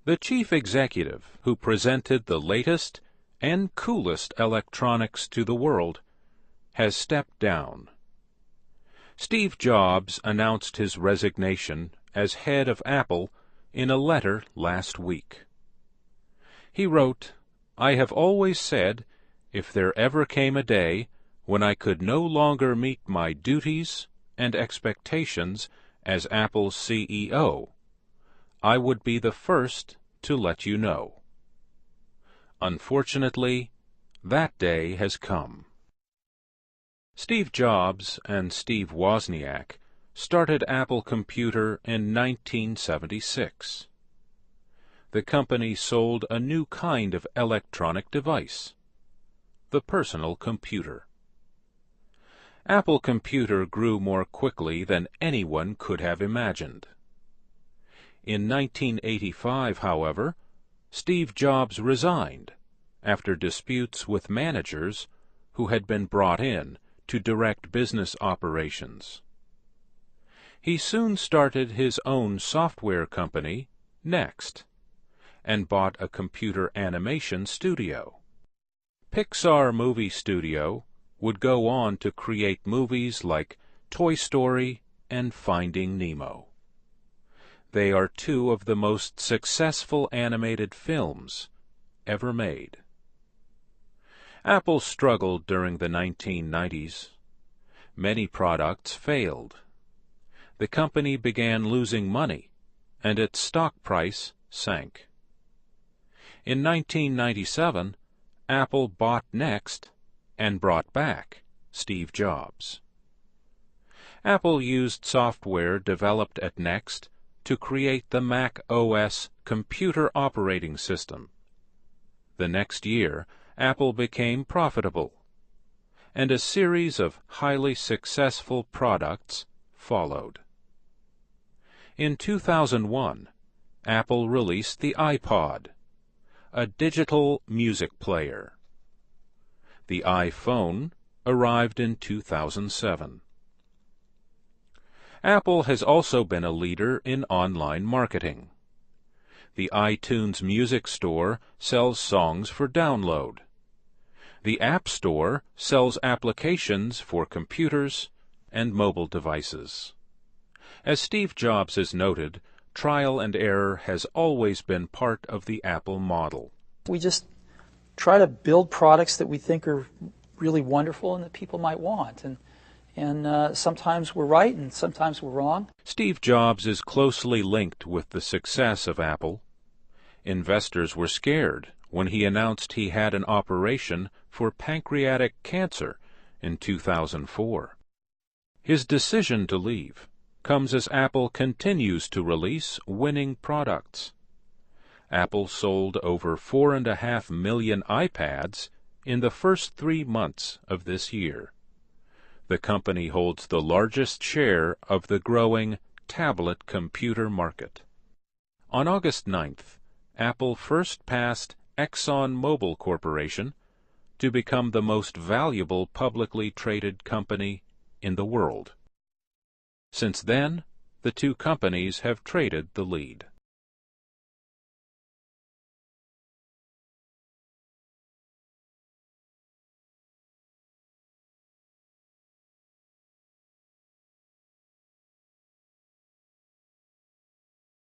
The chief executive who presented the latest and coolest electronics to the world has stepped down. Steve Jobs announced his resignation as head of Apple in a letter last week. He wrote, "I have always said, if there ever came a day when I could no longer meet my duties and expectations as Apple's CEO, I would be the first to let you know. Unfortunately, that day has come." Steve Jobs and Steve Wozniak started Apple Computer in 1976. The company sold a new kind of electronic device, the personal computer. Apple Computer grew more quickly than anyone could have imagined. In 1985, however, Steve Jobs resigned after disputes with managers who had been brought in to direct business operations. He soon started his own software company, Next, and bought a computer animation studio. Pixar Movie Studio would go on to create movies like Toy Story and Finding Nemo. They are two of the most successful animated films ever made. Apple struggled during the 1990s. Many products failed. The company began losing money, and its stock price sank. In 1997, Apple bought Next and brought back Steve Jobs. Apple used software developed at Next to create the Mac OS computer operating system. The next year, Apple became profitable, and a series of highly successful products followed. In 2001, Apple released the iPod, a digital music player. The iPhone arrived in 2007. Apple has also been a leader in online marketing. The iTunes Music Store sells songs for download. The App Store sells applications for computers and mobile devices. As Steve Jobs has noted, trial and error has always been part of the Apple model. We just try to build products that we think are really wonderful and that people might want. And sometimes we're right and sometimes we're wrong. Steve Jobs is closely linked with the success of Apple. Investors were scared when he announced he had an operation for pancreatic cancer in 2004. His decision to leave comes as Apple continues to release winning products. Apple sold over 4.5 million iPads in the first 3 months of this year. The company holds the largest share of the growing tablet computer market. On August 9th, Apple first passed ExxonMobil Corporation to become the most valuable publicly traded company in the world. Since then, the two companies have traded the lead.